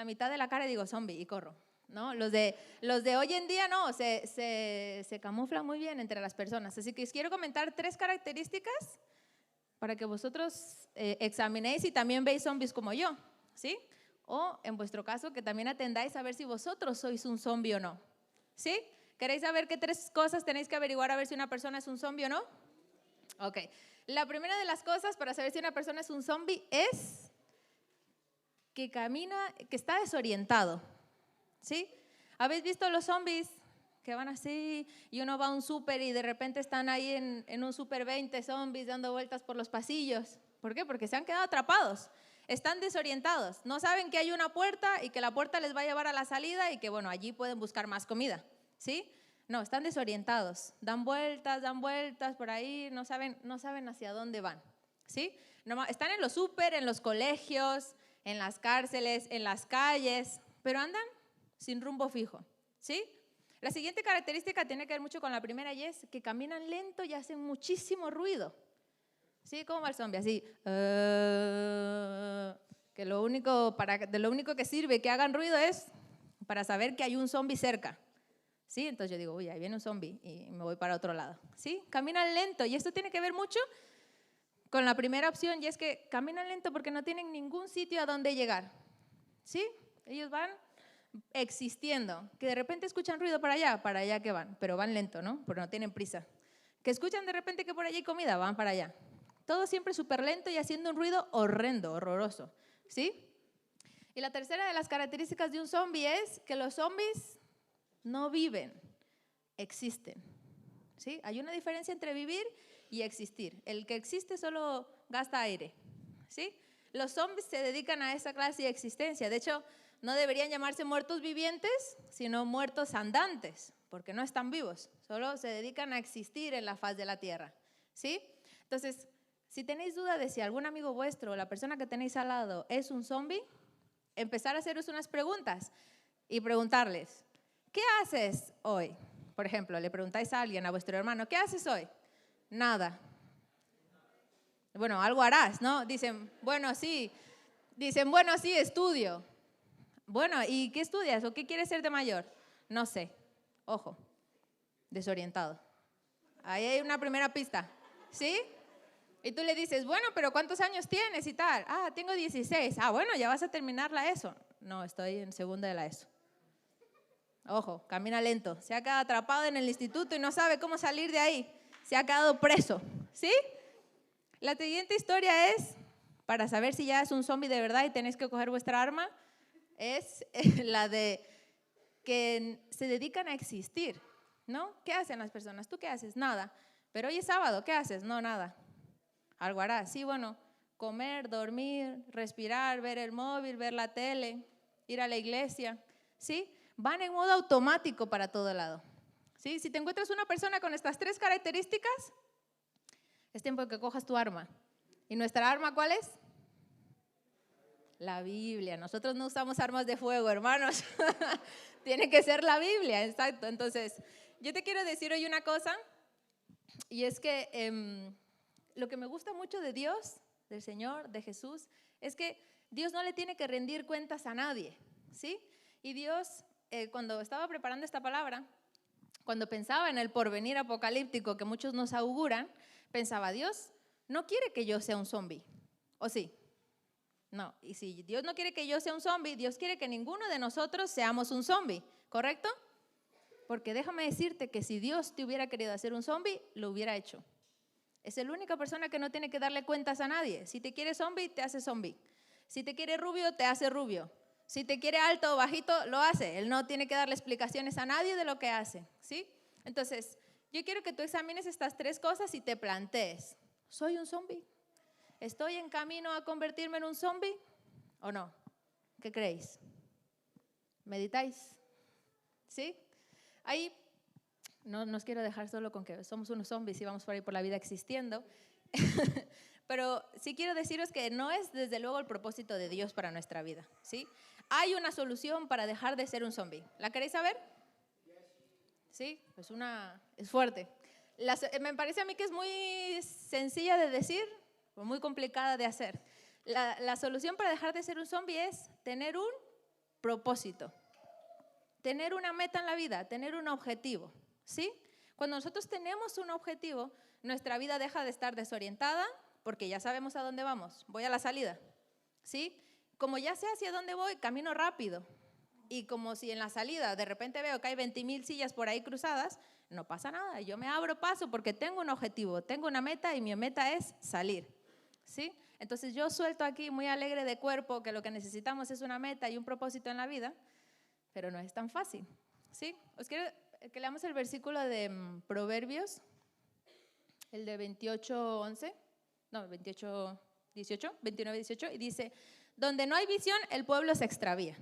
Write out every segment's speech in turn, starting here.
mitad de la cara y digo zombie y corro, ¿no? Los de hoy en día no, se camuflan muy bien entre las personas. Así que os quiero comentar 3 características para que vosotros examinéis y también veis zombies como yo, ¿sí? O en vuestro caso que también atendáis a ver si vosotros sois un zombie o no, ¿sí? ¿Queréis saber qué 3 cosas tenéis que averiguar a ver si una persona es un zombie o no? Ok. La primera de las cosas para saber si una persona es un zombie es que camina, que está desorientado, ¿sí? ¿Habéis visto los zombies que van así y uno va a un súper y de repente están ahí en un súper 20 zombies dando vueltas por los pasillos? ¿Por qué? Porque se han quedado atrapados, están desorientados, no saben que hay una puerta y que la puerta les va a llevar a la salida y que bueno, allí pueden buscar más comida, ¿sí? No, están desorientados, dan vueltas por ahí, no saben hacia dónde van, ¿sí? Están en los súper, en los colegios, en las cárceles, en las calles, pero andan sin rumbo fijo, ¿sí? La siguiente característica tiene que ver mucho con la primera y es que caminan lento y hacen muchísimo ruido, ¿sí? ¿Cómo va el zombie? Así, que lo único que sirve que hagan ruido es para saber que hay un zombie cerca, ¿sí? Entonces yo digo, uy, ahí viene un zombie y me voy para otro lado, ¿sí? Caminan lento y esto tiene que ver mucho con la primera opción y es que caminan lento porque no tienen ningún sitio a donde llegar, ¿sí? Ellos van existiendo, que de repente escuchan ruido para allá que van, pero van lento, ¿no? Porque no tienen prisa. Que escuchan de repente que por allí hay comida, van para allá. Todo siempre súper lento y haciendo un ruido horrendo, horroroso, ¿sí? Y la tercera de las características de un zombie es que los zombies no viven, existen, ¿sí? Hay una diferencia entre vivir y existir. El que existe solo gasta aire, ¿sí? Los zombies se dedican a esa clase de existencia. De hecho, no deberían llamarse muertos vivientes, sino muertos andantes, porque no están vivos, solo se dedican a existir en la faz de la tierra, ¿sí? Entonces, si tenéis duda de si algún amigo vuestro o la persona que tenéis al lado es un zombie, empezar a haceros unas preguntas y preguntarles, ¿qué haces hoy? Por ejemplo, le preguntáis a alguien, a vuestro hermano, ¿qué haces hoy? Nada. Bueno, algo harás, ¿no? Dicen, bueno, sí, estudio. Bueno, ¿y qué estudias o qué quieres ser de mayor? No sé. Ojo, desorientado. Ahí hay una primera pista, ¿sí? Y tú le dices, bueno, pero ¿cuántos años tienes y tal? Ah, tengo 16. Ah, bueno, ya vas a terminar la ESO. No, estoy en segunda de la ESO. Ojo, camina lento. Se ha quedado atrapado en el instituto y no sabe cómo salir de ahí. Se ha quedado preso, ¿sí? La siguiente historia es, para saber si ya es un zombie de verdad y tenéis que coger vuestra arma, es la de que se dedican a existir, ¿no? ¿Qué hacen las personas? ¿Tú qué haces? Nada. Pero hoy es sábado, ¿qué haces? No, nada. Algo harás. Sí, bueno, comer, dormir, respirar, ver el móvil, ver la tele, ir a la iglesia, ¿sí? Van en modo automático para todo lado, ¿sí? Si te encuentras una persona con estas 3 características, es tiempo de que cojas tu arma. ¿Y nuestra arma cuál es? La Biblia. Nosotros no usamos armas de fuego, hermanos. Tiene que ser la Biblia, exacto. Entonces, yo te quiero decir hoy una cosa, y es que lo que me gusta mucho de Dios, del Señor, de Jesús, es que Dios no le tiene que rendir cuentas a nadie, ¿sí? Y Dios, cuando estaba preparando esta palabra, cuando pensaba en el porvenir apocalíptico que muchos nos auguran, pensaba, Dios no quiere que yo sea un zombie, ¿o sí? No, y si Dios no quiere que yo sea un zombie, Dios quiere que ninguno de nosotros seamos un zombie, ¿correcto? Porque déjame decirte que si Dios te hubiera querido hacer un zombie, lo hubiera hecho. Es la única persona que no tiene que darle cuentas a nadie. Si te quiere zombie, te hace zombie. Si te quiere rubio, te hace rubio. Si te quiere alto o bajito, lo hace. Él no tiene que darle explicaciones a nadie de lo que hace, ¿sí? Entonces, yo quiero que tú examines estas 3 cosas y te plantees, ¿soy un zombie? ¿Estoy en camino a convertirme en un zombie o no? ¿Qué creéis? ¿Meditáis? ¿Sí? Ahí no nos quiero dejar solo con que somos unos zombies y vamos por ahí por la vida existiendo, pero sí quiero deciros que no es desde luego el propósito de Dios para nuestra vida, ¿sí? Hay una solución para dejar de ser un zombie. ¿La queréis saber? Sí, pues es fuerte. Me parece a mí que es muy sencilla de decir, muy complicada de hacer. La solución para dejar de ser un zombie es tener un propósito. Tener una meta en la vida, tener un objetivo, ¿sí? Cuando nosotros tenemos un objetivo, nuestra vida deja de estar desorientada porque ya sabemos a dónde vamos. Voy a la salida, ¿sí? Como ya sé hacia dónde voy, camino rápido. Y como si en la salida de repente veo que hay 20,000 sillas por ahí cruzadas, no pasa nada. Yo me abro paso porque tengo un objetivo, tengo una meta y mi meta es salir, ¿sí? Entonces yo suelto aquí muy alegre de cuerpo que lo que necesitamos es una meta y un propósito en la vida, pero no es tan fácil, ¿sí? Os quiero que leamos el versículo de Proverbios, el de 28:11, no, 28:18, 29:18, y dice, donde no hay visión, el pueblo se extravía,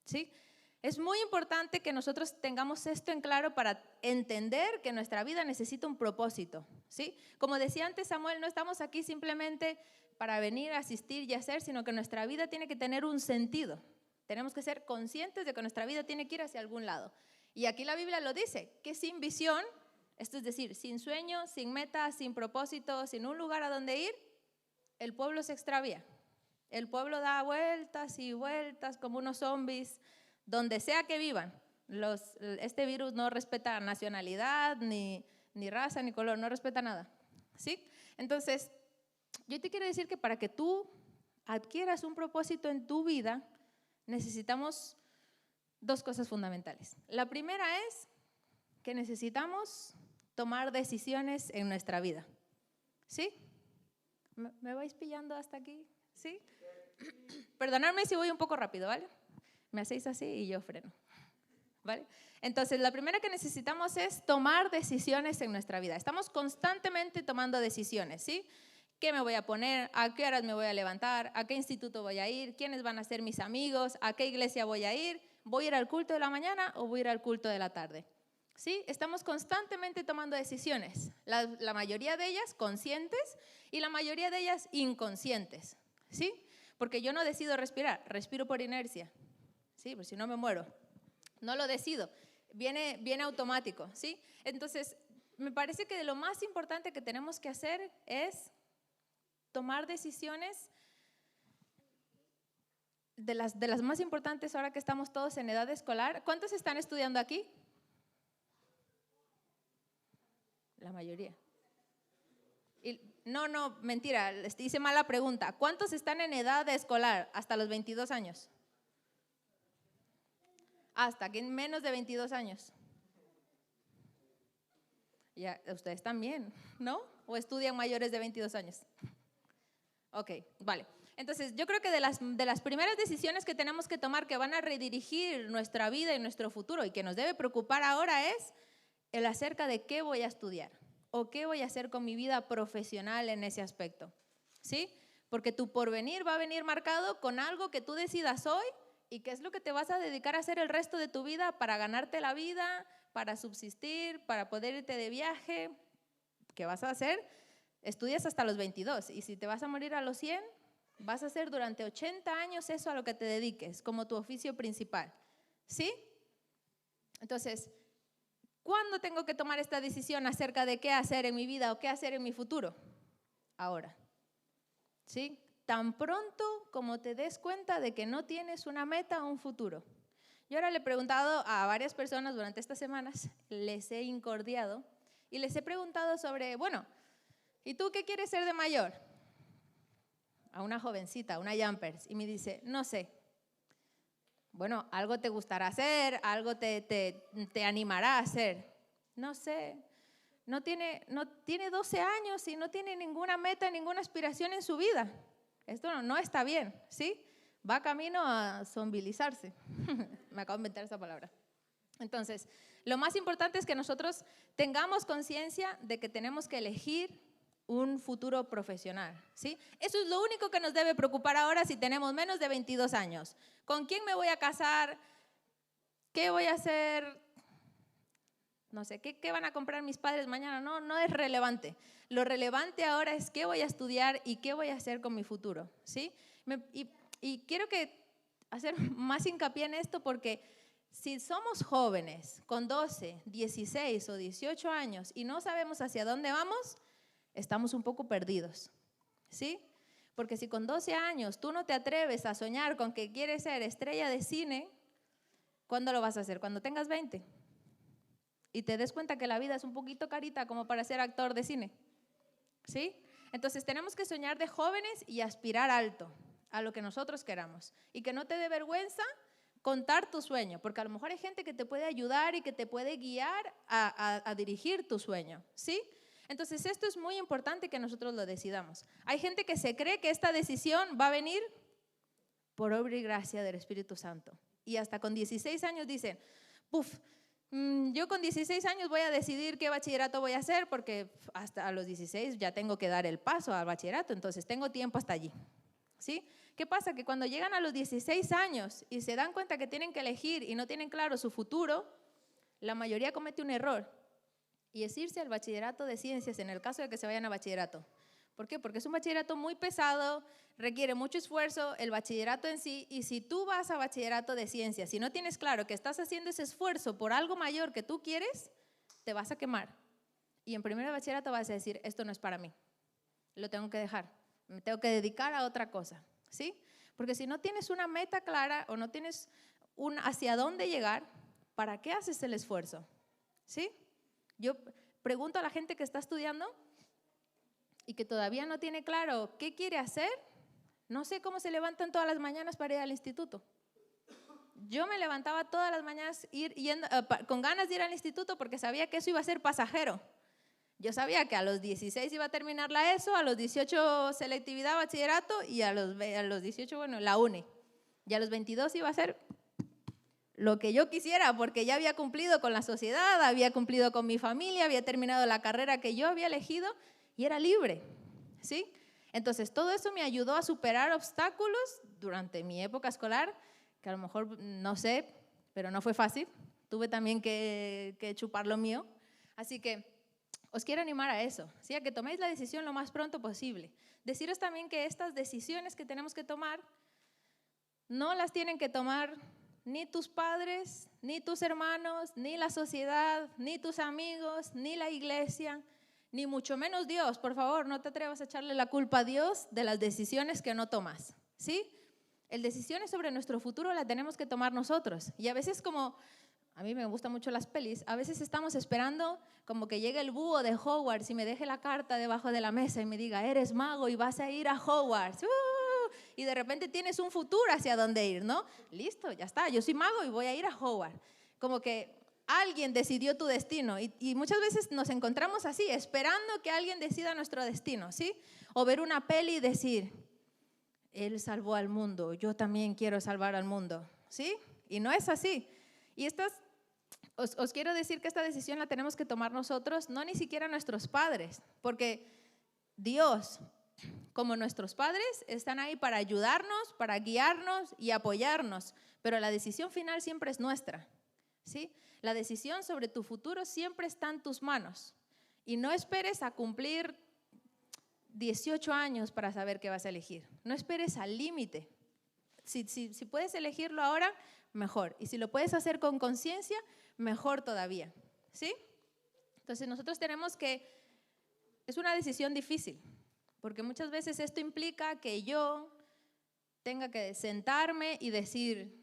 ¿sí? Es muy importante que nosotros tengamos esto en claro para entender que nuestra vida necesita un propósito, ¿sí? Como decía antes Samuel, no estamos aquí simplemente para venir, asistir y hacer, sino que nuestra vida tiene que tener un sentido. Tenemos que ser conscientes de que nuestra vida tiene que ir hacia algún lado. Y aquí la Biblia lo dice, que sin visión, esto es decir, sin sueño, sin meta, sin propósito, sin un lugar a donde ir, el pueblo se extravía. El pueblo da vueltas y vueltas como unos zombies, donde sea que vivan. Este virus no respeta nacionalidad, ni raza, ni color, no respeta nada, ¿sí? Entonces, yo te quiero decir que para que tú adquieras un propósito en tu vida, necesitamos dos cosas fundamentales. La primera es que necesitamos tomar decisiones en nuestra vida, ¿sí? ¿Me vais pillando hasta aquí? ¿Sí? Perdonadme si voy un poco rápido, ¿vale? Me hacéis así y yo freno, ¿vale? Entonces, la primera que necesitamos es tomar decisiones en nuestra vida. Estamos constantemente tomando decisiones, ¿sí? ¿Qué me voy a poner? ¿A qué horas me voy a levantar? ¿A qué instituto voy a ir? ¿Quiénes van a ser mis amigos? ¿A qué iglesia voy a ir? ¿Voy a ir al culto de la mañana o voy a ir al culto de la tarde? ¿Sí? Estamos constantemente tomando decisiones, la mayoría de ellas conscientes y la mayoría de ellas inconscientes, ¿sí? Porque yo no decido respirar, respiro por inercia, ¿sí? Pues si no me muero, no lo decido, viene automático, ¿sí? Entonces, me parece que lo más importante que tenemos que hacer es tomar decisiones de las más importantes ahora que estamos todos en edad escolar. ¿Cuántos están estudiando aquí? La mayoría. No, mentira, hice mala pregunta. ¿Cuántos están en edad escolar hasta los 22 años? Hasta que en menos de 22 años. Ya, ustedes también, ¿no? ¿O estudian mayores de 22 años? Ok, vale. Entonces, yo creo que de las primeras decisiones que tenemos que tomar que van a redirigir nuestra vida y nuestro futuro y que nos debe preocupar ahora es el acerca de qué voy a estudiar o qué voy a hacer con mi vida profesional en ese aspecto, ¿sí? Porque tu porvenir va a venir marcado con algo que tú decidas hoy y qué es lo que te vas a dedicar a hacer el resto de tu vida para ganarte la vida, para subsistir, para poder irte de viaje. ¿Qué vas a hacer? Estudias hasta los 22 y si te vas a morir a los 100, vas a hacer durante 80 años eso a lo que te dediques como tu oficio principal, ¿sí? Entonces, ¿cuándo tengo que tomar esta decisión acerca de qué hacer en mi vida o qué hacer en mi futuro? Ahora, ¿sí? Tan pronto como te des cuenta de que no tienes una meta o un futuro. Yo ahora le he preguntado a varias personas durante estas semanas, les he incordiado y les he preguntado sobre, bueno, ¿y tú qué quieres ser de mayor? A una jovencita, una Jumpers, y me dice, no sé. Bueno, algo te gustará hacer, algo te animará a hacer. No sé, no tiene 12 años y no tiene ninguna meta, ninguna aspiración en su vida. Esto no está bien, ¿sí? Va camino a zombilizarse. Me acabo de inventar esa palabra. Entonces, lo más importante es que nosotros tengamos conciencia de que tenemos que elegir un futuro profesional, ¿sí? Eso es lo único que nos debe preocupar ahora si tenemos menos de 22 años. ¿Con quién me voy a casar? ¿Qué voy a hacer? No sé, ¿qué van a comprar mis padres mañana? No es relevante. Lo relevante ahora es qué voy a estudiar y qué voy a hacer con mi futuro, ¿sí? Y quiero hacer más hincapié en esto porque si somos jóvenes con 12, 16 o 18 años y no sabemos hacia dónde vamos, estamos un poco perdidos, ¿sí? Porque si con 12 años tú no te atreves a soñar con que quieres ser estrella de cine, ¿cuándo lo vas a hacer? Cuando tengas 20 y te des cuenta que la vida es un poquito carita como para ser actor de cine. ¿Sí? Entonces tenemos que soñar de jóvenes y aspirar alto a lo que nosotros queramos. Y que no te dé vergüenza contar tu sueño, porque a lo mejor hay gente que te puede ayudar y que te puede guiar a dirigir tu sueño. ¿Sí? Entonces esto es muy importante que nosotros lo decidamos. Hay gente que se cree que esta decisión va a venir por obra y gracia del Espíritu Santo. Y hasta con 16 años dicen, yo con 16 años voy a decidir qué bachillerato voy a hacer porque hasta a los 16 ya tengo que dar el paso al bachillerato, entonces tengo tiempo hasta allí. ¿Sí? ¿Qué pasa? Que cuando llegan a los 16 años y se dan cuenta que tienen que elegir y no tienen claro su futuro, la mayoría comete un error y es irse al bachillerato de ciencias en el caso de que se vayan a bachillerato. ¿Por qué? Porque es un bachillerato muy pesado, requiere mucho esfuerzo, el bachillerato en sí, y si tú vas a bachillerato de ciencias, si no tienes claro que estás haciendo ese esfuerzo por algo mayor que tú quieres, te vas a quemar. Y en primero de bachillerato vas a decir, esto no es para mí, lo tengo que dejar, me tengo que dedicar a otra cosa, ¿sí? Porque si no tienes una meta clara o no tienes hacia dónde llegar, ¿para qué haces el esfuerzo? ¿Sí? Yo pregunto a la gente que está estudiando y que todavía no tiene claro qué quiere hacer, no sé cómo se levantan todas las mañanas para ir al instituto. Yo me levantaba todas las mañanas con ganas de ir al instituto porque sabía que eso iba a ser pasajero. Yo sabía que a los 16 iba a terminar la ESO, a los 18 selectividad, bachillerato y a los 18, bueno, la uni. Y a los 22 iba a ser lo que yo quisiera porque ya había cumplido con la sociedad, había cumplido con mi familia, había terminado la carrera que yo había elegido y era libre, ¿sí? Entonces, todo eso me ayudó a superar obstáculos durante mi época escolar, que a lo mejor no sé, pero no fue fácil. Tuve también que chupar lo mío. Así que os quiero animar a eso, ¿sí? A que toméis la decisión lo más pronto posible. Deciros también que estas decisiones que tenemos que tomar no las tienen que tomar ni tus padres, ni tus hermanos, ni la sociedad, ni tus amigos, ni la iglesia, ni mucho menos Dios. Por favor, no te atrevas a echarle la culpa a Dios de las decisiones que no tomas, ¿sí? El decisiones sobre nuestro futuro la tenemos que tomar nosotros. Y a veces como, a mí me gustan mucho las pelis, a veces estamos esperando como que llegue el búho de Hogwarts y me deje la carta debajo de la mesa y me diga, eres mago y vas a ir a Hogwarts. Y de repente tienes un futuro hacia dónde ir, ¿no? Listo, ya está, yo soy mago y voy a ir a Hogwarts. Como que alguien decidió tu destino y muchas veces nos encontramos así, esperando que alguien decida nuestro destino, ¿sí? O ver una peli y decir, él salvó al mundo, yo también quiero salvar al mundo, ¿sí? Y no es así. Y os quiero decir que esta decisión la tenemos que tomar nosotros, no ni siquiera nuestros padres, porque Dios, como nuestros padres, están ahí para ayudarnos, para guiarnos y apoyarnos, pero la decisión final siempre es nuestra, ¿sí? La decisión sobre tu futuro siempre está en tus manos y no esperes a cumplir 18 años para saber qué vas a elegir. No esperes al límite. Si puedes elegirlo ahora, mejor. Y si lo puedes hacer con conciencia, mejor todavía, ¿sí? Entonces nosotros tenemos que, es una decisión difícil, porque muchas veces esto implica que yo tenga que sentarme y decir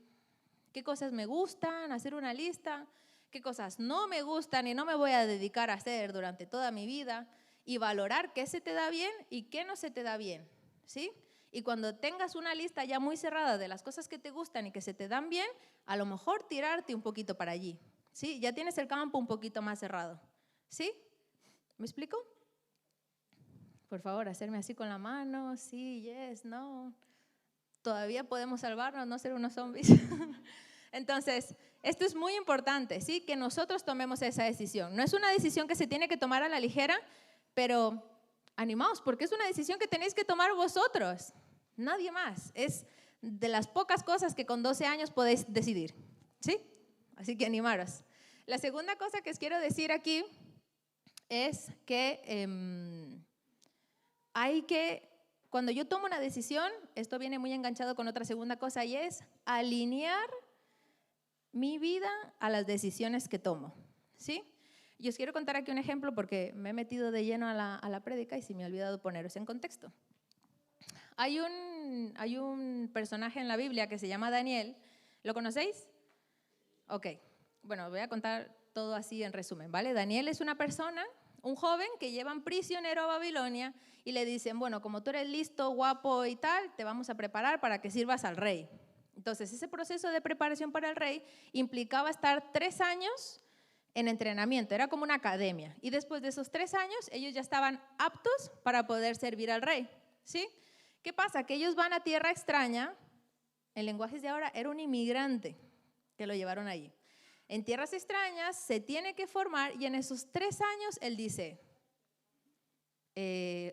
qué cosas me gustan, hacer una lista, qué cosas no me gustan y no me voy a dedicar a hacer durante toda mi vida y valorar qué se te da bien y qué no se te da bien, ¿sí? Y cuando tengas una lista ya muy cerrada de las cosas que te gustan y que se te dan bien, a lo mejor tirarte un poquito para allí, ¿sí? Ya tienes el campo un poquito más cerrado, ¿sí? ¿Me explico? Por favor, hacerme así con la mano, sí, yes, no. Todavía podemos salvarnos, no ser unos zombies. Entonces, esto es muy importante, ¿sí? Que nosotros tomemos esa decisión. No es una decisión que se tiene que tomar a la ligera, pero animaos, porque es una decisión que tenéis que tomar vosotros, nadie más. Es de las pocas cosas que con 12 años podéis decidir, ¿sí? Así que animaros. La segunda cosa que os quiero decir aquí es que cuando yo tomo una decisión, esto viene muy enganchado con otra segunda cosa y es alinear mi vida a las decisiones que tomo, ¿sí? Y os quiero contar aquí un ejemplo porque me he metido de lleno a la prédica y se me ha olvidado poneros en contexto. Hay un personaje en la Biblia que se llama Daniel. ¿Lo conocéis? Ok. Bueno, voy a contar todo así en resumen, ¿vale? Daniel es una persona, un joven que llevan prisionero a Babilonia y le dicen, bueno, como tú eres listo, guapo y tal, te vamos a preparar para que sirvas al rey. Entonces, ese proceso de preparación para el rey implicaba estar 3 años en entrenamiento, era como una academia. Y después de esos 3 años, ellos ya estaban aptos para poder servir al rey, ¿sí? ¿Qué pasa? Que ellos van a tierra extraña, en lenguajes de ahora, era un inmigrante que lo llevaron allí. En tierras extrañas se tiene que formar y en esos 3 años él dice,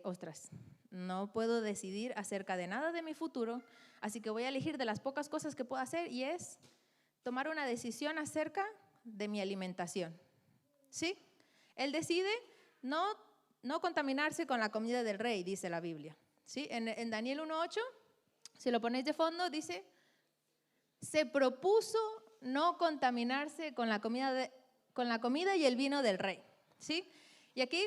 ostras, no puedo decidir acerca de nada de mi futuro, así que voy a elegir de las pocas cosas que puedo hacer y es tomar una decisión acerca de mi alimentación. ¿Sí? Él decide no contaminarse con la comida del rey, dice la Biblia. ¿Sí? En Daniel 1:8, si lo ponéis de fondo, dice, se propuso no contaminarse con la comida y el vino del rey. ¿Sí? Y aquí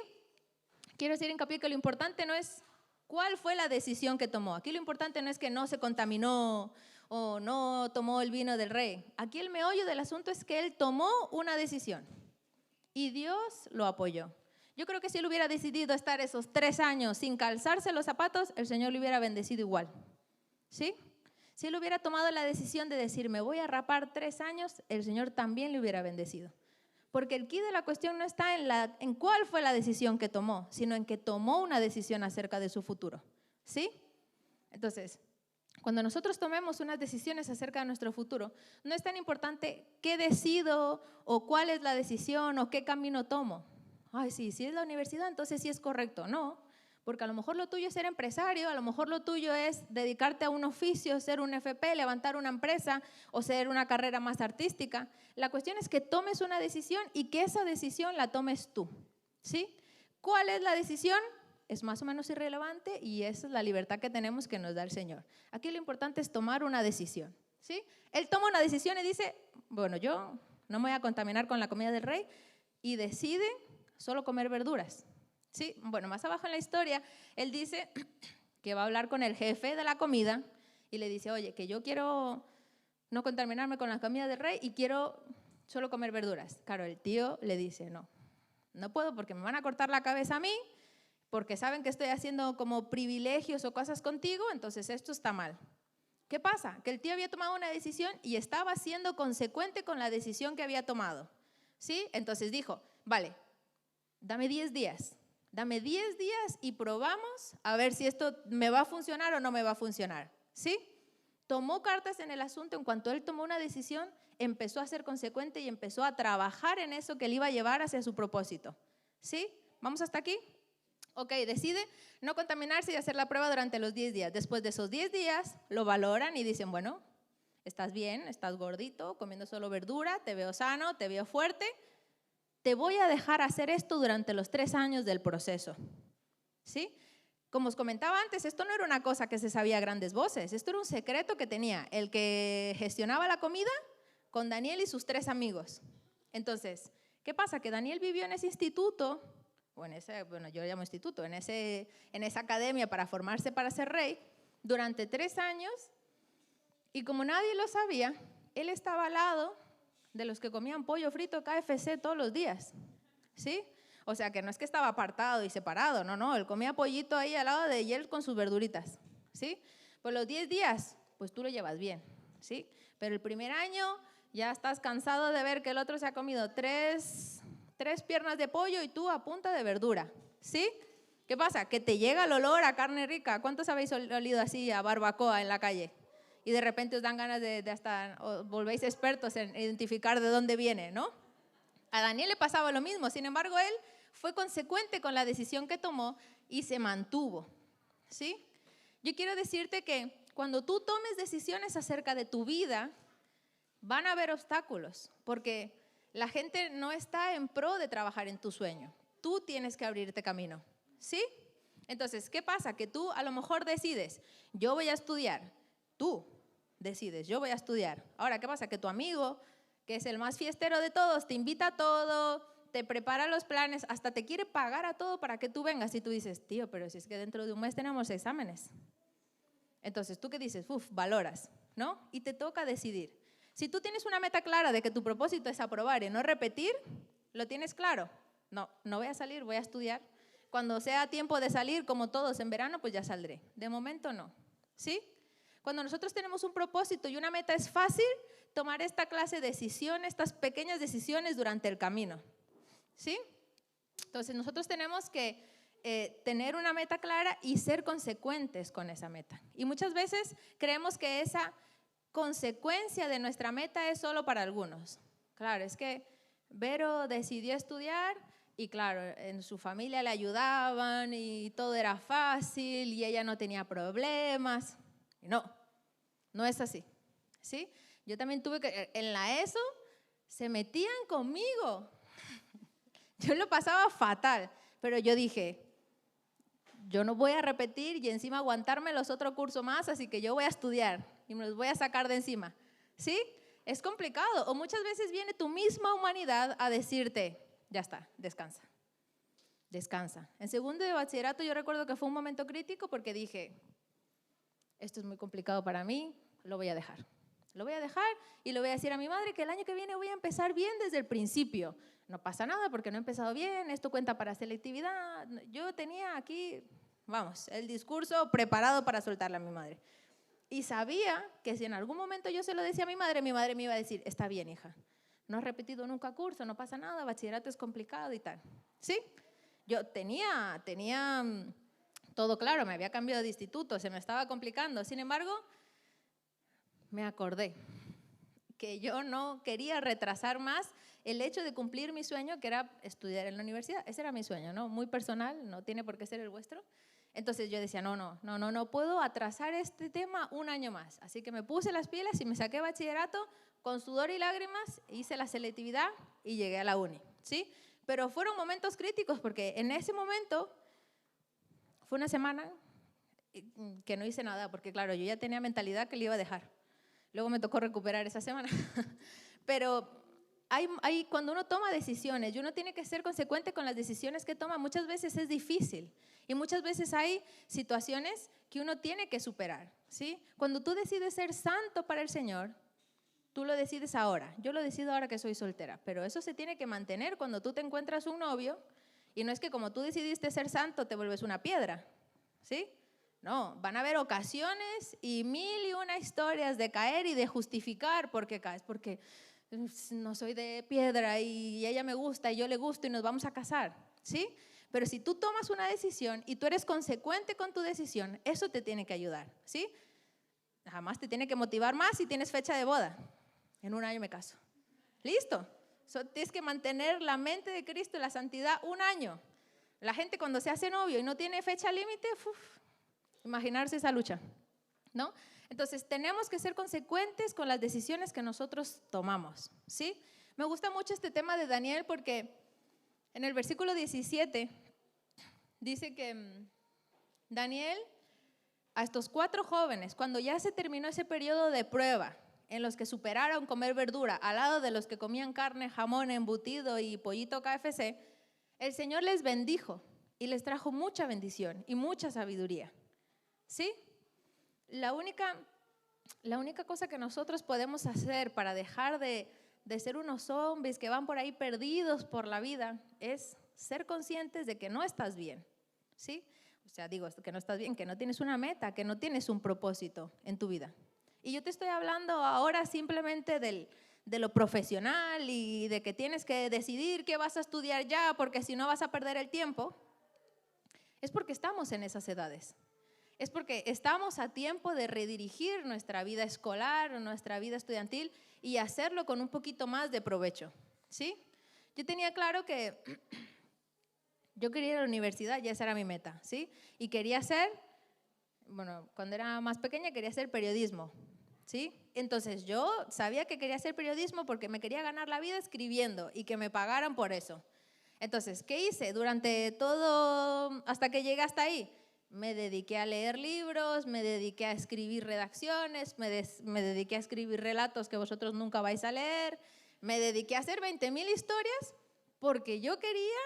quiero hacer hincapié que lo importante no es cuál fue la decisión que tomó. Aquí lo importante no es que no se contaminó o no tomó el vino del rey. Aquí el meollo del asunto es que él tomó una decisión y Dios lo apoyó. Yo creo que si él hubiera decidido estar esos 3 años sin calzarse los zapatos, el Señor le hubiera bendecido igual. ¿Sí? Si él hubiera tomado la decisión de decir, me voy a rapar 3 años, el Señor también le hubiera bendecido. Porque el quid de la cuestión no está en cuál fue la decisión que tomó, sino en que tomó una decisión acerca de su futuro. ¿Sí? Entonces, cuando nosotros tomemos unas decisiones acerca de nuestro futuro, no es tan importante qué decido o cuál es la decisión o qué camino tomo. Ay, sí, si es la universidad, entonces sí es correcto. No, porque a lo mejor lo tuyo es ser empresario, a lo mejor lo tuyo es dedicarte a un oficio, ser un FP, levantar una empresa o ser una carrera más artística. La cuestión es que tomes una decisión y que esa decisión la tomes tú. ¿Sí? ¿Cuál es la decisión? Es más o menos irrelevante y esa es la libertad que tenemos que nos da el Señor. Aquí lo importante es tomar una decisión. ¿Sí? Él toma una decisión y dice, bueno, yo no me voy a contaminar con la comida del rey y decide solo comer verduras. ¿Sí? Bueno, más abajo en la historia, él dice que va a hablar con el jefe de la comida y le dice, oye, que yo quiero no contaminarme con la comida del rey y quiero solo comer verduras. Claro, el tío le dice, no puedo porque me van a cortar la cabeza a mí, porque saben que estoy haciendo como privilegios o cosas contigo, entonces esto está mal. ¿Qué pasa? Que el tío había tomado una decisión y estaba siendo consecuente con la decisión que había tomado. ¿Sí? Entonces dijo, vale, dame 10 días. Dame 10 días y probamos a ver si esto me va a funcionar o no me va a funcionar. ¿Sí? Tomó cartas en el asunto. En cuanto él tomó una decisión, empezó a ser consecuente y empezó a trabajar en eso que le iba a llevar hacia su propósito. ¿Sí? ¿Vamos hasta aquí? Ok, decide no contaminarse y hacer la prueba durante los 10 días. Después de esos 10 días, lo valoran y dicen, bueno, estás bien, estás gordito, comiendo solo verdura, te veo sano, te veo fuerte. Te voy a dejar hacer esto durante los 3 años del proceso. ¿Sí? Como os comentaba antes, esto no era una cosa que se sabía a grandes voces. Esto era un secreto que tenía el que gestionaba la comida con Daniel y sus 3 amigos. Entonces, ¿qué pasa? Que Daniel vivió en ese instituto, o en ese, bueno, yo lo llamo instituto, en esa academia para formarse para ser rey, durante 3 años, y como nadie lo sabía, él estaba al lado de los que comían pollo frito KFC todos los días. ¿Sí? O sea, que no es que estaba apartado y separado, no, él comía pollito ahí al lado de él con sus verduritas. ¿Sí? Pues los 10 días, pues tú lo llevas bien. ¿Sí? Pero el primer año ya estás cansado de ver que el otro se ha comido 3 piernas de pollo y tú a punta de verdura. ¿Sí? ¿Qué pasa? Que te llega el olor a carne rica. ¿Cuántos habéis olido así a barbacoa en la calle? Y de repente os dan ganas de hasta, os volvéis expertos en identificar de dónde viene, ¿no? A Daniel le pasaba lo mismo, sin embargo, él fue consecuente con la decisión que tomó y se mantuvo. ¿Sí? Yo quiero decirte que cuando tú tomes decisiones acerca de tu vida, van a haber obstáculos, porque la gente no está en pro de trabajar en tu sueño. Tú tienes que abrirte camino. ¿Sí? Entonces, ¿qué pasa? Que tú a lo mejor decides, yo voy a estudiar. Tú decides, yo voy a estudiar. Ahora, ¿qué pasa? Que tu amigo, que es el más fiestero de todos, te invita a todo, te prepara los planes, hasta te quiere pagar a todo para que tú vengas. Y tú dices, tío, pero si es que dentro de un mes tenemos exámenes. Entonces, ¿tú qué dices? Valoras, ¿no? Y te toca decidir. Si tú tienes una meta clara de que tu propósito es aprobar y no repetir, ¿lo tienes claro? No, no voy a salir, voy a estudiar. Cuando sea tiempo de salir, como todos en verano, pues ya saldré. De momento no, ¿sí? Cuando nosotros tenemos un propósito y una meta, es fácil tomar esta clase de decisiones, estas pequeñas decisiones durante el camino, ¿sí? Entonces nosotros tenemos que tener una meta clara y ser consecuentes con esa meta. Y muchas veces creemos que esa consecuencia de nuestra meta es solo para algunos. Claro, es que Vero decidió estudiar y claro, en su familia le ayudaban y todo era fácil y ella no tenía problemas. Y no, no es así, ¿sí? Yo también tuve que, en la ESO se metían conmigo. Yo lo pasaba fatal, pero yo dije, yo no voy a repetir y encima aguantarme los otros cursos más, así que yo voy a estudiar y me los voy a sacar de encima, ¿sí? Es complicado, o muchas veces viene tu misma humanidad a decirte, ya está, descansa, descansa. En segundo de bachillerato yo recuerdo que fue un momento crítico porque dije, esto es muy complicado para mí, lo voy a dejar. Lo voy a dejar y le voy a decir a mi madre que el año que viene voy a empezar bien desde el principio. No pasa nada porque no he empezado bien, esto cuenta para selectividad. Yo tenía aquí, vamos, el discurso preparado para soltarle a mi madre. Y sabía que si en algún momento yo se lo decía a mi madre me iba a decir, está bien, hija, no has repetido nunca curso, no pasa nada, bachillerato es complicado y tal. ¿Sí? Yo tenía todo claro, me había cambiado de instituto, se me estaba complicando. Sin embargo, me acordé que yo no quería retrasar más el hecho de cumplir mi sueño, que era estudiar en la universidad. Ese era mi sueño, ¿no? Muy personal, no tiene por qué ser el vuestro. Entonces yo decía, no puedo atrasar este tema un año más. Así que me puse las pilas y me saqué bachillerato con sudor y lágrimas, hice la selectividad y llegué a la uni, ¿sí? Pero fueron momentos críticos porque en ese momento fue una semana que no hice nada, porque claro, yo ya tenía mentalidad que le iba a dejar. Luego me tocó recuperar esa semana. Pero cuando uno toma decisiones y uno tiene que ser consecuente con las decisiones que toma, muchas veces es difícil. Y muchas veces hay situaciones que uno tiene que superar, ¿sí? Cuando tú decides ser santo para el Señor, tú lo decides ahora. Yo lo decido ahora que soy soltera. Pero eso se tiene que mantener cuando tú te encuentras un novio. Y no es que como tú decidiste ser santo te vuelves una piedra, ¿sí? No, van a haber ocasiones y mil y una historias de caer y de justificar por qué caes, porque no soy de piedra y ella me gusta y yo le gusto y nos vamos a casar, ¿sí? Pero si tú tomas una decisión y tú eres consecuente con tu decisión, eso te tiene que ayudar, ¿sí? Jamás te tiene que motivar más si tienes fecha de boda. En un año me caso. ¿Listo? Tienes que mantener la mente de Cristo y la santidad un año. La gente cuando se hace novio y no tiene fecha límite, imaginarse esa lucha, ¿no? Entonces, tenemos que ser consecuentes con las decisiones que nosotros tomamos, ¿sí? Me gusta mucho este tema de Daniel porque en el versículo 17 dice que Daniel, a estos 4 jóvenes, cuando ya se terminó ese periodo de prueba, en los que superaron comer verdura, al lado de los que comían carne, jamón, embutido y pollito KFC, el Señor les bendijo y les trajo mucha bendición y mucha sabiduría. ¿Sí? La única cosa que nosotros podemos hacer para dejar de ser unos zombies que van por ahí perdidos por la vida es ser conscientes de que no estás bien, ¿sí? O sea, digo que no estás bien, que no tienes una meta, que no tienes un propósito en tu vida. Y yo te estoy hablando ahora simplemente de lo profesional y de que tienes que decidir qué vas a estudiar ya, porque si no vas a perder el tiempo. Es porque estamos en esas edades. Es porque estamos a tiempo de redirigir nuestra vida escolar o nuestra vida estudiantil y hacerlo con un poquito más de provecho, ¿sí? Yo tenía claro que yo quería ir a la universidad, ya esa era mi meta, ¿sí? Y quería hacer, bueno, cuando era más pequeña quería hacer periodismo, ¿sí? Entonces yo sabía que quería hacer periodismo porque me quería ganar la vida escribiendo y que me pagaran por eso. Entonces, ¿qué hice? Durante todo, hasta que llegué hasta ahí, me dediqué a leer libros, me dediqué a escribir redacciones, me dediqué a escribir relatos que vosotros nunca vais a leer, me dediqué a hacer 20.000 historias porque yo quería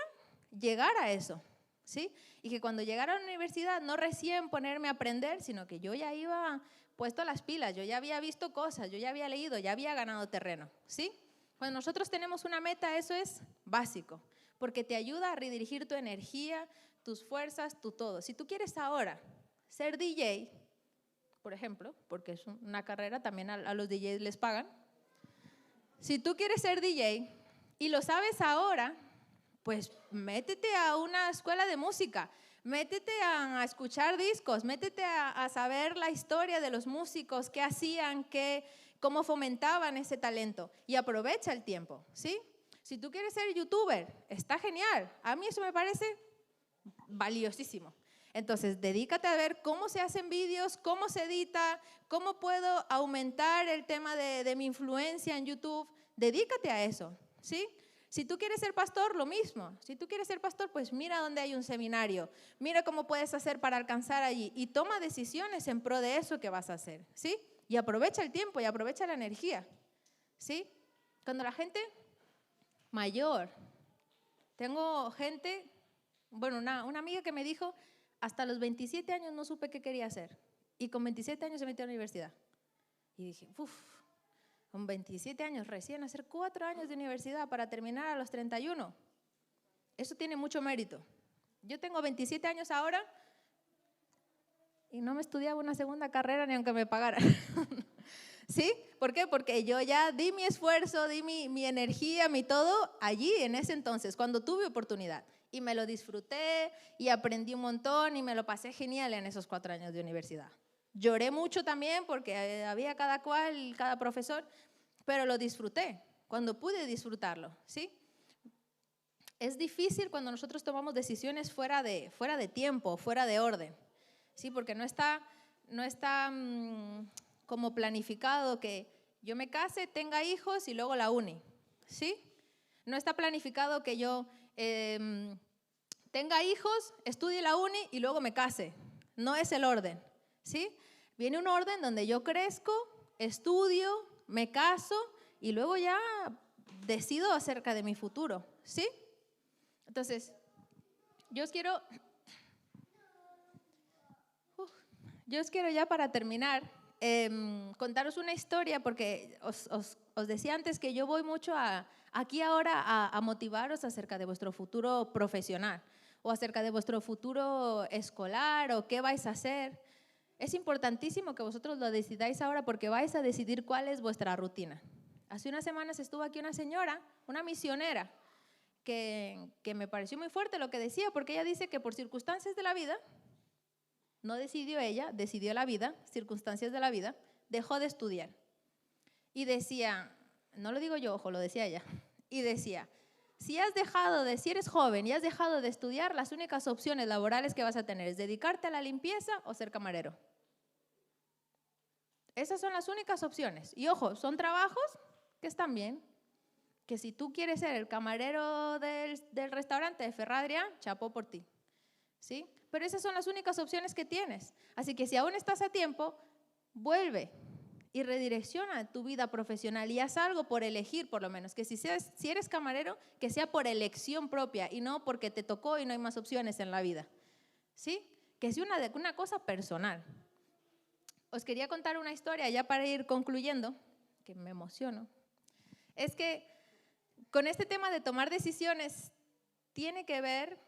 llegar a eso, ¿sí? Y que cuando llegara a la universidad no recién ponerme a aprender, sino que yo ya iba puesto las pilas, yo ya había visto cosas, yo ya había leído, ya había ganado terreno, ¿sí? Cuando nosotros tenemos una meta, eso es básico, porque te ayuda a redirigir tu energía, tus fuerzas, tu todo. Si tú quieres ahora ser DJ, por ejemplo, porque es una carrera, también a los DJs les pagan. Si tú quieres ser DJ y lo sabes ahora, pues métete a una escuela de música, métete a escuchar discos, métete a saber la historia de los músicos, qué hacían, cómo fomentaban ese talento y aprovecha el tiempo, ¿sí? Si tú quieres ser youtuber, está genial. A mí eso me parece valiosísimo. Entonces, dedícate a ver cómo se hacen vídeos, cómo se edita, cómo puedo aumentar el tema de mi influencia en YouTube. Dedícate a eso, ¿sí? Si tú quieres ser pastor, lo mismo. Si tú quieres ser pastor, pues mira dónde hay un seminario. Mira cómo puedes hacer para alcanzar allí y toma decisiones en pro de eso que vas a hacer, ¿sí? Y aprovecha el tiempo y aprovecha la energía, ¿sí? Cuando la gente mayor, tengo gente, bueno, una amiga que me dijo, hasta los 27 años no supe qué quería hacer. Y con 27 años se metió a la universidad. Y dije, con 27 años recién hacer 4 años de universidad para terminar a los 31. Eso tiene mucho mérito. Yo tengo 27 años ahora y no me estudiaba una segunda carrera ni aunque me pagaran. ¿Sí? ¿Por qué? Porque yo ya di mi esfuerzo, di mi energía, mi todo allí en ese entonces, cuando tuve oportunidad. Y me lo disfruté y aprendí un montón y me lo pasé genial en esos 4 años de universidad. Lloré mucho también porque había cada cual, cada profesor, pero lo disfruté cuando pude disfrutarlo, ¿sí? Es difícil cuando nosotros tomamos decisiones fuera de tiempo, fuera de orden, ¿sí? Porque no está como planificado que yo me case, tenga hijos y luego la uni, ¿sí? No está planificado que yo tenga hijos, estudie la uni y luego me case. No es el orden, ¿sí? Viene un orden donde yo crezco, estudio, me caso y luego ya decido acerca de mi futuro, ¿sí? Entonces, yo os quiero ya para terminar contaros una historia porque os decía antes que yo voy mucho aquí ahora a motivaros acerca de vuestro futuro profesional o acerca de vuestro futuro escolar o qué vais a hacer. Es importantísimo que vosotros lo decidáis ahora porque vais a decidir cuál es vuestra rutina. Hace unas semanas estuvo aquí una señora, una misionera, que me pareció muy fuerte lo que decía, porque ella dice que por circunstancias de la vida, no decidió ella, decidió la vida, circunstancias de la vida, dejó de estudiar. Y decía, no lo digo yo, ojo, lo decía ella, y decía, si eres joven y has dejado de estudiar, las únicas opciones laborales que vas a tener es dedicarte a la limpieza o ser camarero. Esas son las únicas opciones. Y ojo, son trabajos que están bien, que si tú quieres ser el camarero del restaurante de Ferradria, chapó por ti, ¿sí? Pero esas son las únicas opciones que tienes. Así que si aún estás a tiempo, vuelve y redirecciona tu vida profesional y haz algo por elegir, por lo menos. Que si eres camarero, que sea por elección propia y no porque te tocó y no hay más opciones en la vida, ¿sí? Que sea una cosa personal. Os quería contar una historia ya para ir concluyendo, que me emociono. Es que con este tema de tomar decisiones tiene que ver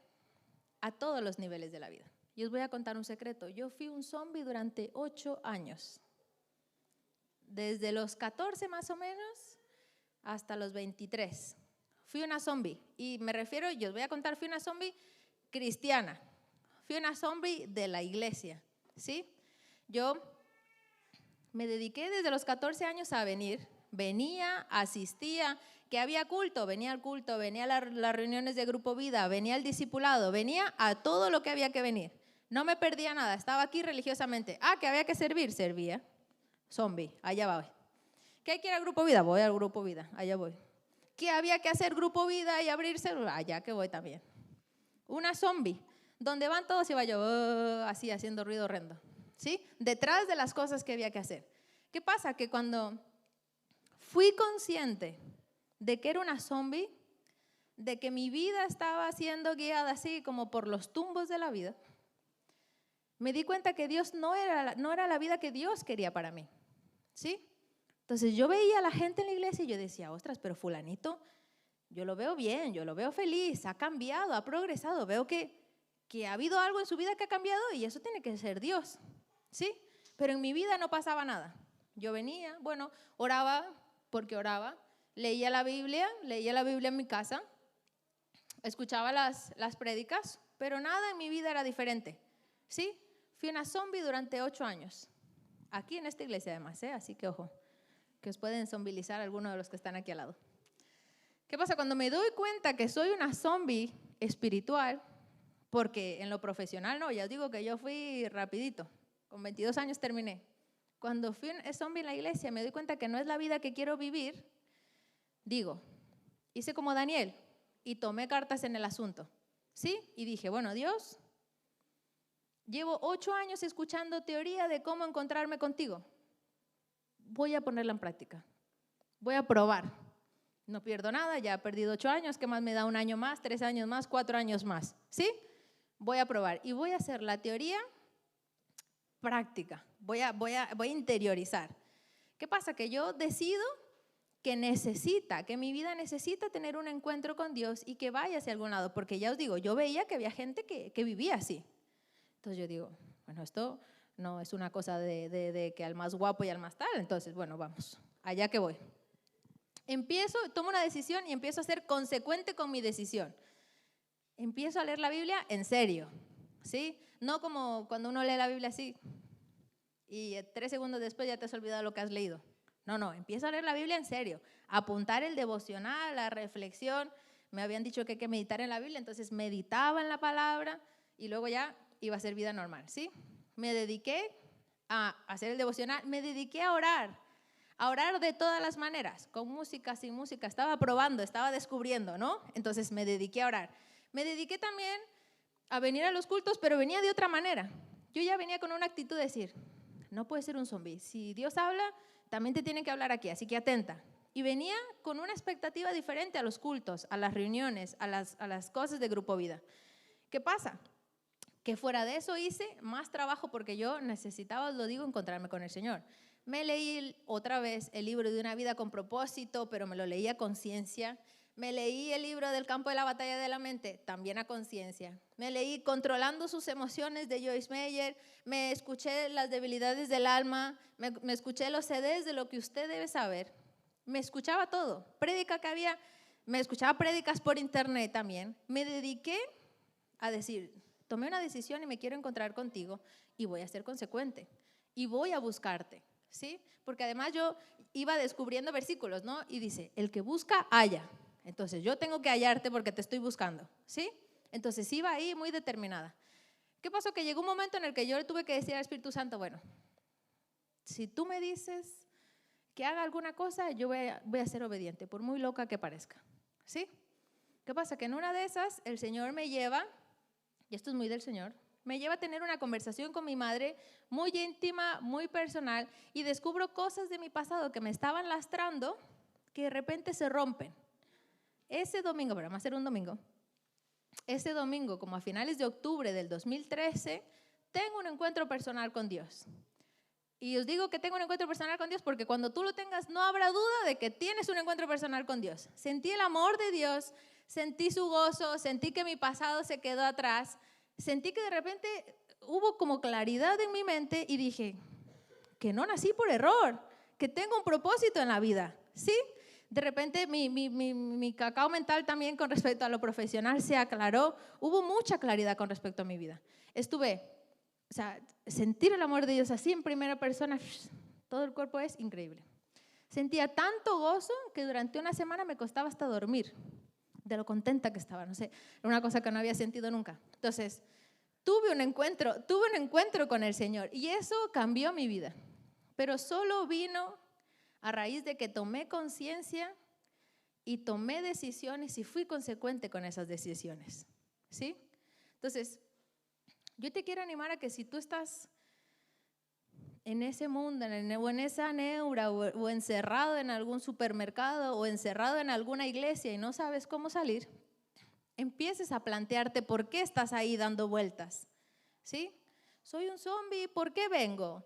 a todos los niveles de la vida. Y os voy a contar un secreto. Yo fui un zombie durante 8 años. Desde los 14 más o menos hasta los 23. Fui una zombie. Y me refiero, yo os voy a contar, fui una zombie cristiana. Fui una zombie de la iglesia, ¿sí? Yo me dediqué desde los 14 años a venir. Venía, asistía, que había culto, venía al culto, venía a las reuniones de Grupo Vida, venía al discipulado, venía a todo lo que había que venir. No me perdía nada, estaba aquí religiosamente. Que había que servir, servía. Zombie, allá voy. ¿Que hay que ir al Grupo Vida? Voy al Grupo Vida, allá voy. ¿Que había que hacer Grupo Vida y abrirse? Allá que voy también. Una zombie, donde van todos y va yo así haciendo ruido horrendo, ¿sí? Detrás de las cosas que había que hacer. ¿Qué pasa? Que cuando fui consciente de que era una zombie, de que mi vida estaba siendo guiada así como por los tumbos de la vida, me di cuenta que Dios no era la vida que Dios quería para mí, ¿sí? Entonces yo veía a la gente en la iglesia y yo decía, ostras, pero fulanito, yo lo veo bien, yo lo veo feliz, ha cambiado, ha progresado, veo que ha habido algo en su vida que ha cambiado y eso tiene que ser Dios, ¿sí? Pero en mi vida no pasaba nada. Yo venía, bueno, oraba porque oraba, leía la Biblia en mi casa, escuchaba las prédicas, pero nada en mi vida era diferente, ¿sí? Fui una zombie durante 8 años, aquí en esta iglesia además, así que ojo, que os pueden zombilizar algunos de los que están aquí al lado. ¿Qué pasa? Cuando me doy cuenta que soy una zombie espiritual, porque en lo profesional no, ya os digo que yo fui rapidito, con 22 años terminé. Cuando fui un zombie en la iglesia me doy cuenta que no es la vida que quiero vivir, digo, hice como Daniel y tomé cartas en el asunto, ¿sí? Y dije, bueno, Dios, llevo 8 años escuchando teoría de cómo encontrarme contigo. Voy a ponerla en práctica, voy a probar. No pierdo nada, ya he perdido 8 años, ¿qué más me da? 1 año más, 3 años más, 4 años más, ¿sí? Voy a probar y voy a hacer la teoría práctica, voy a interiorizar. ¿Qué pasa? Que yo decido que mi vida necesita tener un encuentro con Dios y que vaya hacia algún lado, porque ya os digo, yo veía que había gente que vivía así. Entonces yo digo, bueno, esto no es una cosa de que al más guapo y al más tal, entonces, bueno, vamos, allá que voy. Tomo una decisión y empiezo a ser consecuente con mi decisión. Empiezo a leer la Biblia en serio, ¿sí? No como cuando uno lee la Biblia así y 3 segundos después ya te has olvidado lo que has leído. No, empiezo a leer la Biblia en serio, apuntar el devocional, la reflexión. Me habían dicho que hay que meditar en la Biblia, entonces meditaba en la palabra y luego ya iba a ser vida normal, ¿sí? Me dediqué a hacer el devocional, me dediqué a orar de todas las maneras, con música, sin música, estaba probando, estaba descubriendo, ¿no? Entonces me dediqué a orar. Me dediqué también a venir a los cultos, pero venía de otra manera. Yo ya venía con una actitud de decir, no puedes ser un zombie, si Dios habla, también te tiene que hablar aquí, así que atenta. Y venía con una expectativa diferente a los cultos, a las reuniones, a las cosas de Grupo Vida. ¿Qué pasa? Que fuera de eso hice más trabajo porque yo necesitaba, os lo digo, encontrarme con el Señor. Me leí otra vez el libro de Una vida con propósito, pero me lo leí a conciencia. Me leí el libro del campo de la batalla de la mente, también a conciencia. Me leí Controlando sus emociones de Joyce Meyer. Me escuché Las debilidades del alma. Me escuché los CDs de Lo que usted debe saber. Me escuchaba todo. Prédica que había, me escuchaba prédicas por internet también. Me dediqué a decir, tomé una decisión y me quiero encontrar contigo y voy a ser consecuente y voy a buscarte, ¿sí? Porque además yo iba descubriendo versículos, ¿no? Y dice, el que busca, halla. Entonces yo tengo que hallarte porque te estoy buscando, ¿sí? Entonces iba ahí muy determinada. ¿Qué pasó? Que llegó un momento en el que yo le tuve que decir al Espíritu Santo, bueno, si tú me dices que haga alguna cosa, yo voy a ser obediente, por muy loca que parezca, ¿sí? ¿Qué pasa? Que en una de esas el Señor me lleva, y esto es muy del Señor, me lleva a tener una conversación con mi madre muy íntima, muy personal, y descubro cosas de mi pasado que me estaban lastrando, que de repente se rompen. Ese domingo, pero vamos a ser un domingo, ese domingo, como a finales de octubre del 2013, tengo un encuentro personal con Dios. Y os digo que tengo un encuentro personal con Dios porque cuando tú lo tengas no habrá duda de que tienes un encuentro personal con Dios. Sentí el amor de Dios, sentí su gozo, sentí que mi pasado se quedó atrás, sentí que de repente hubo como claridad en mi mente y dije que no nací por error, que tengo un propósito en la vida, ¿sí? De repente mi cacao mental también con respecto a lo profesional se aclaró, hubo mucha claridad con respecto a mi vida. O sea, sentir el amor de Dios así en primera persona, todo el cuerpo es increíble. Sentía tanto gozo que durante una semana me costaba hasta dormir, de lo contenta que estaba, no sé, era una cosa que no había sentido nunca. Entonces, tuve un encuentro con el Señor y eso cambió mi vida, pero solo vino a raíz de que tomé conciencia y tomé decisiones y fui consecuente con esas decisiones, ¿sí? Entonces, yo te quiero animar a que si tú estás en ese mundo, o en esa neura, o encerrado en algún supermercado, o encerrado en alguna iglesia y no sabes cómo salir, empieces a plantearte por qué estás ahí dando vueltas, ¿sí? Soy un zombie, ¿por qué vengo?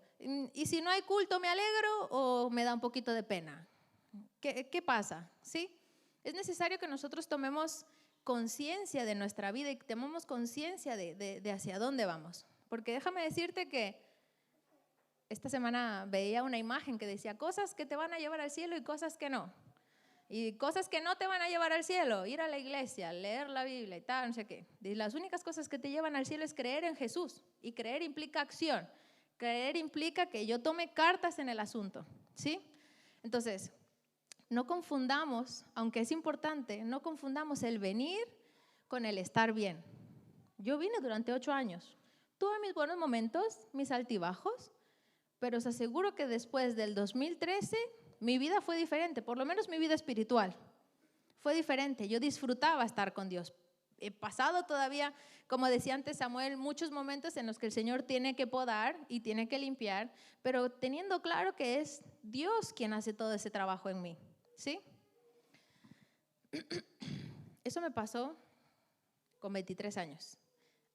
Y si no hay culto, ¿me alegro o me da un poquito de pena? ¿Qué pasa? ¿Sí? Es necesario que nosotros tomemos conciencia de nuestra vida y tomemos conciencia de hacia dónde vamos. Porque déjame decirte que esta semana veía una imagen que decía cosas que te van a llevar al cielo y cosas que no. Y cosas que no te van a llevar al cielo, ir a la iglesia, leer la Biblia y tal, no sé qué. Y las únicas cosas que te llevan al cielo es creer en Jesús. Y creer implica acción. Creer implica que yo tome cartas en el asunto, ¿sí? Entonces, no confundamos, aunque es importante, no confundamos el venir con el estar bien. Yo vine durante 8 años. Tuve mis buenos momentos, mis altibajos, pero os aseguro que después del 2013 mi vida fue diferente, por lo menos mi vida espiritual fue diferente. Yo disfrutaba estar con Dios. He pasado todavía, como decía antes Samuel, muchos momentos en los que el Señor tiene que podar y tiene que limpiar, pero teniendo claro que es Dios quien hace todo ese trabajo en mí, ¿sí? Eso me pasó con 23 años.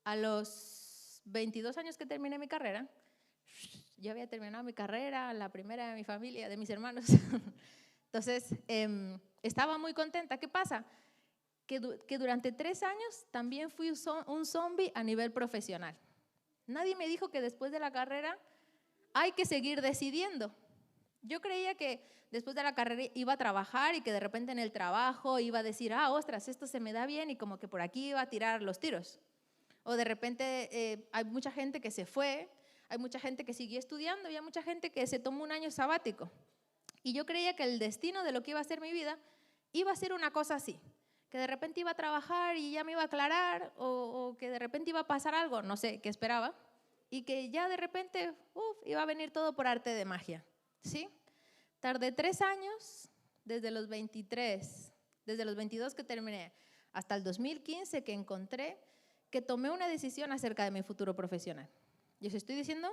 A los 22 años que terminé mi carrera, yo había terminado mi carrera, la primera de mi familia, de mis hermanos. Entonces, estaba muy contenta. ¿Qué pasa? Que durante 3 años también fui un zombie a nivel profesional. Nadie me dijo que después de la carrera hay que seguir decidiendo. Yo creía que después de la carrera iba a trabajar y que de repente en el trabajo iba a decir, ostras, esto se me da bien y como que por aquí iba a tirar los tiros. O de repente hay mucha gente que se fue, hay mucha gente que siguió estudiando y hay mucha gente que se tomó un año sabático. Y yo creía que el destino de lo que iba a ser mi vida iba a ser una cosa así, que de repente iba a trabajar y ya me iba a aclarar o que de repente iba a pasar algo, no sé, qué esperaba, y que ya de repente iba a venir todo por arte de magia, ¿sí? Tardé 3 años, desde los 23, desde los 22 que terminé, hasta el 2015 que encontré que tomé una decisión acerca de mi futuro profesional. Yo os estoy diciendo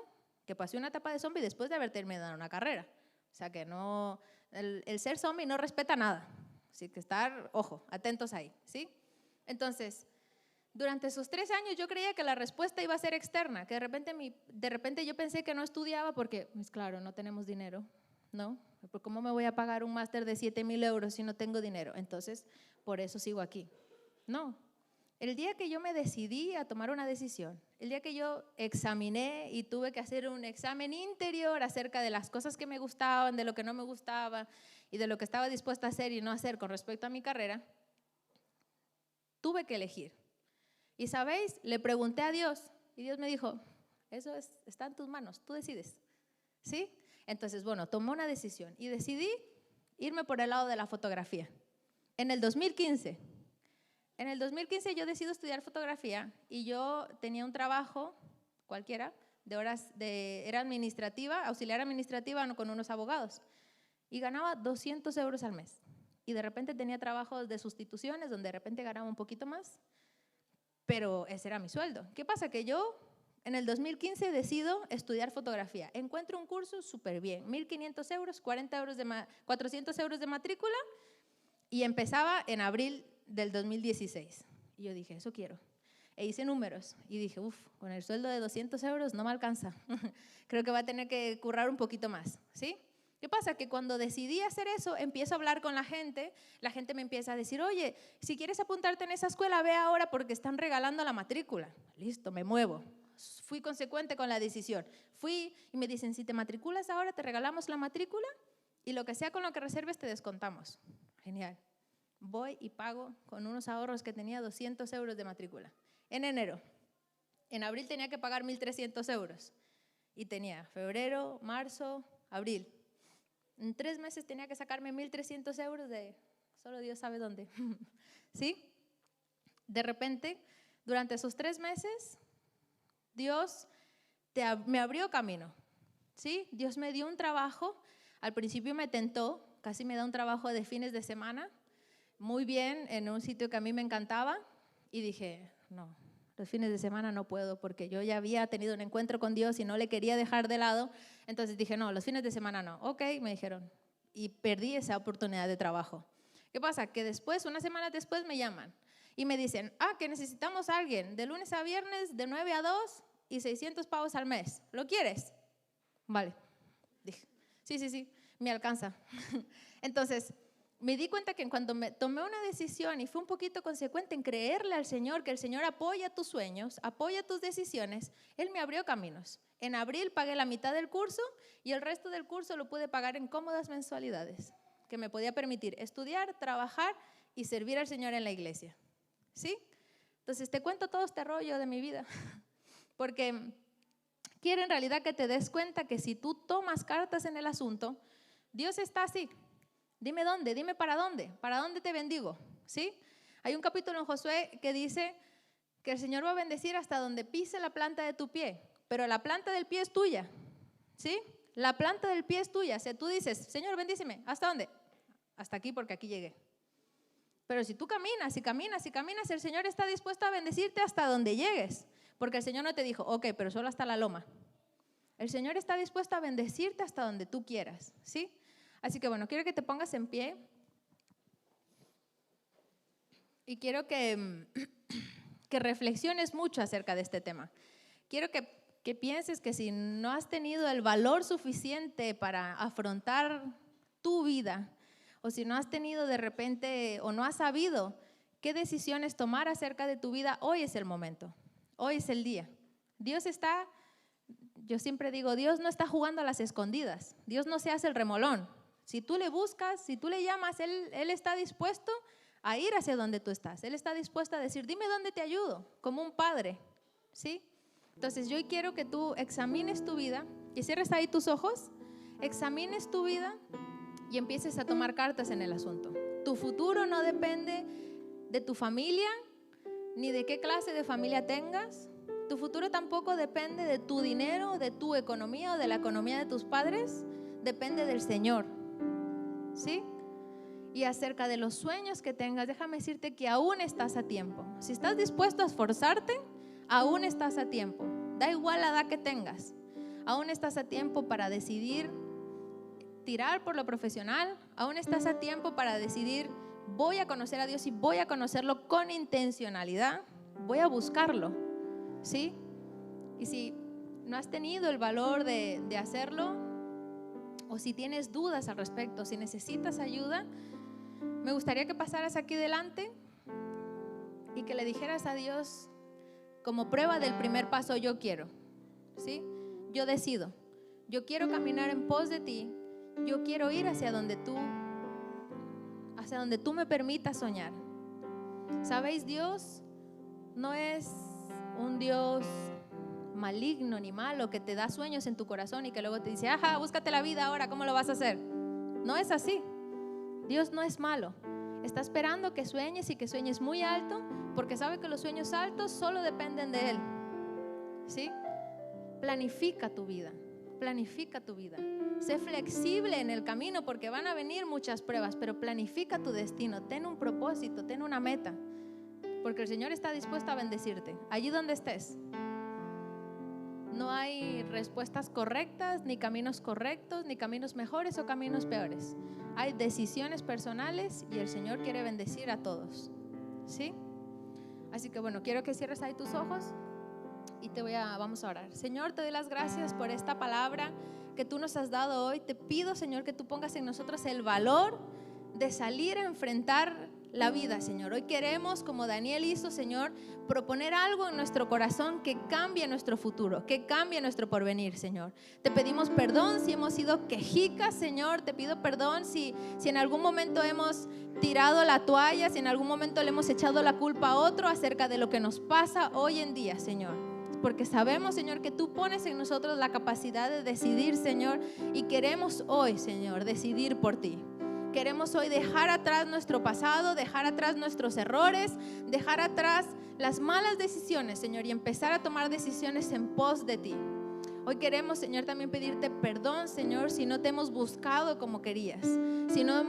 que pasé una etapa de zombie después de haber terminado una carrera. O sea que no, el ser zombie no respeta nada. Así que estar, ojo, atentos ahí, ¿sí? Entonces, durante esos 3 años yo creía que la respuesta iba a ser externa, que de repente yo pensé que no estudiaba porque, pues claro, no tenemos dinero, ¿no? ¿Cómo me voy a pagar un máster de 7,000 euros si no tengo dinero? Entonces, por eso sigo aquí. No. El día que yo me decidí a tomar una decisión, el día que yo examiné y tuve que hacer un examen interior acerca de las cosas que me gustaban, de lo que no me gustaba y de lo que estaba dispuesta a hacer y no hacer con respecto a mi carrera, tuve que elegir. Y sabéis, le pregunté a Dios y Dios me dijo, eso está en tus manos, tú decides, ¿sí? Entonces, bueno, tomé una decisión y decidí irme por el lado de la fotografía. En el 2015 yo decido estudiar fotografía y yo tenía un trabajo cualquiera era administrativa, auxiliar administrativa con unos abogados y ganaba 200 euros al mes. Y de repente tenía trabajos de sustituciones donde de repente ganaba un poquito más, pero ese era mi sueldo. ¿Qué pasa? Que yo en el 2015 decido estudiar fotografía. Encuentro un curso súper bien, 1.500 euros, 400 euros de matrícula y empezaba en abril del 2016. Y yo dije, eso quiero. E hice números y dije, con el sueldo de 200 euros no me alcanza. Creo que va a tener que currar un poquito más, ¿sí? ¿Qué pasa? Que cuando decidí hacer eso, empiezo a hablar con la gente me empieza a decir, oye, si quieres apuntarte en esa escuela, ve ahora porque están regalando la matrícula. Listo, me muevo. Fui consecuente con la decisión. Fui y me dicen, si te matriculas ahora, te regalamos la matrícula y lo que sea con lo que reserves te descontamos. Genial. Voy y pago con unos ahorros que tenía 200 euros de matrícula. En enero. En abril tenía que pagar 1.300 euros. Y tenía febrero, marzo, abril. En 3 meses tenía que sacarme 1.300 euros de solo Dios sabe dónde. ¿Sí? De repente, durante esos 3 meses, Dios me abrió camino. ¿Sí? Dios me dio un trabajo. Al principio me tentó, casi me da un trabajo de fines de semana. Muy bien, en un sitio que a mí me encantaba. Y dije, no, los fines de semana no puedo porque yo ya había tenido un encuentro con Dios y no le quería dejar de lado. Entonces dije, no, los fines de semana no. Ok, me dijeron. Y perdí esa oportunidad de trabajo. ¿Qué pasa? Que después, unas semanas después me llaman Y me dicen, que necesitamos a alguien de lunes a viernes de 9 a 2 y 600 pavos al mes. ¿Lo quieres? Vale. Dije, sí, me alcanza. Entonces, me di cuenta que cuando me tomé una decisión y fui un poquito consecuente en creerle al Señor, que el Señor apoya tus sueños, apoya tus decisiones, Él me abrió caminos. En abril pagué la mitad del curso y el resto del curso lo pude pagar en cómodas mensualidades, que me podía permitir estudiar, trabajar y servir al Señor en la iglesia. ¿Sí? Entonces te cuento todo este rollo de mi vida, porque quiero en realidad que te des cuenta que si tú tomas cartas en el asunto, Dios está así. Dime dónde, dime para dónde te bendigo, ¿sí? Hay un capítulo en Josué que dice que el Señor va a bendecir hasta donde pise la planta de tu pie, pero la planta del pie es tuya, ¿sí? La planta del pie es tuya. Si tú dices, Señor, bendíceme, ¿hasta dónde? Hasta aquí, porque aquí llegué. Pero si tú caminas, el Señor está dispuesto a bendecirte hasta donde llegues, porque el Señor no te dijo, ok, pero solo hasta la loma. El Señor está dispuesto a bendecirte hasta donde tú quieras, ¿sí? Así que bueno, quiero que te pongas en pie y quiero que reflexiones mucho acerca de este tema. Quiero que pienses que si no has tenido el valor suficiente para afrontar tu vida, o si no has tenido de repente o no has sabido qué decisiones tomar acerca de tu vida, hoy es el momento, hoy es el día. Yo siempre digo, Dios no está jugando a las escondidas, Dios no se hace el remolón. Si tú le buscas, si tú le llamas, Él está dispuesto a ir hacia donde tú estás. Él está dispuesto a decir, dime dónde te ayudo, como un padre, ¿sí? Entonces yo hoy quiero que tú examines tu vida, que cierres ahí tus ojos, examines tu vida y empieces a tomar cartas en el asunto. Tu futuro no depende de tu familia, ni de qué clase de familia tengas. Tu futuro tampoco depende de tu dinero, de tu economía o de la economía de tus padres. Depende del Señor, ¿sí? Y acerca de los sueños que tengas, déjame decirte que aún estás a tiempo. Si estás dispuesto a esforzarte, aún estás a tiempo. Da igual la edad que tengas. Aún estás a tiempo para decidir tirar por lo profesional. Aún estás a tiempo para decidir, voy a conocer a Dios y voy a conocerlo con intencionalidad. Voy a buscarlo, ¿sí? Y si no has tenido el valor de hacerlo, o si tienes dudas al respecto, si necesitas ayuda, me gustaría que pasaras aquí delante y que le dijeras a Dios, como prueba del primer paso, yo quiero, ¿sí? Yo decido, yo quiero caminar en pos de ti, yo quiero ir hacia donde tú me permitas soñar. ¿Sabéis? Dios no es un Dios maligno ni malo que te da sueños en tu corazón y que luego te dice, ajá, búscate la vida ahora, ¿cómo lo vas a hacer? No es así. Dios no es malo. Está esperando que sueñes y que sueñes muy alto, porque sabe que los sueños altos solo dependen de Él, ¿sí? Planifica tu vida, planifica tu vida. Sé flexible en el camino porque van a venir muchas pruebas, pero planifica tu destino, ten un propósito, ten una meta, porque el Señor está dispuesto a bendecirte, allí donde estés. No hay respuestas correctas, ni caminos correctos, ni caminos mejores o caminos peores. Hay decisiones personales y el Señor quiere bendecir a todos, ¿sí? Así que bueno, quiero que cierres ahí tus ojos y vamos a orar. Señor, te doy las gracias por esta palabra que tú nos has dado hoy. Te pido, Señor, que tú pongas en nosotros el valor de salir a enfrentar la vida, Señor. Hoy queremos, como Daniel hizo, Señor, proponer algo en nuestro corazón que cambie nuestro futuro, que cambie nuestro porvenir, Señor. Te pedimos perdón si hemos sido quejicas, Señor. Te pido perdón si en algún momento hemos tirado la toalla, si en algún momento le hemos echado la culpa a otro acerca de lo que nos pasa hoy en día, Señor. Porque sabemos, Señor, que tú pones en nosotros la capacidad de decidir, Señor, y queremos hoy, Señor, decidir por ti. Queremos hoy dejar atrás nuestro pasado, dejar atrás nuestros errores, dejar atrás las malas decisiones, Señor, y empezar a tomar decisiones en pos de ti. Hoy queremos, Señor, también pedirte perdón, Señor, si no te hemos buscado como querías, si no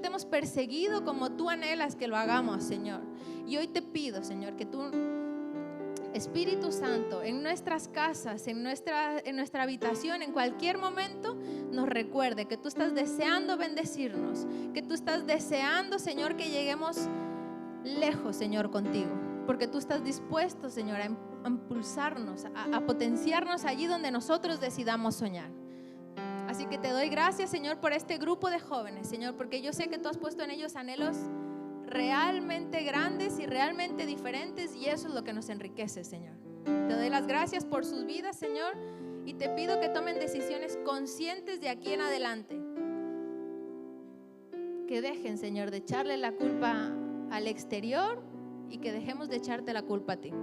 te hemos perseguido como tú anhelas que lo hagamos, Señor. Y hoy te pido, Señor, que tú, Espíritu Santo, en nuestras casas, en nuestra habitación, en cualquier momento, nos recuerde que tú estás deseando bendecirnos, que tú estás deseando, Señor, que lleguemos lejos, Señor, contigo, porque tú estás dispuesto, Señor, a impulsarnos, a potenciarnos allí donde nosotros decidamos soñar. Así que te doy gracias, Señor, por este grupo de jóvenes, Señor, porque yo sé que tú has puesto en ellos anhelos realmente grandes y realmente diferentes, y eso es lo que nos enriquece, Señor. Te doy las gracias por sus vidas, Señor, y te pido que tomen decisiones conscientes de aquí en adelante. Que dejen, Señor, de echarle la culpa al exterior y que dejemos de echarte la culpa a ti.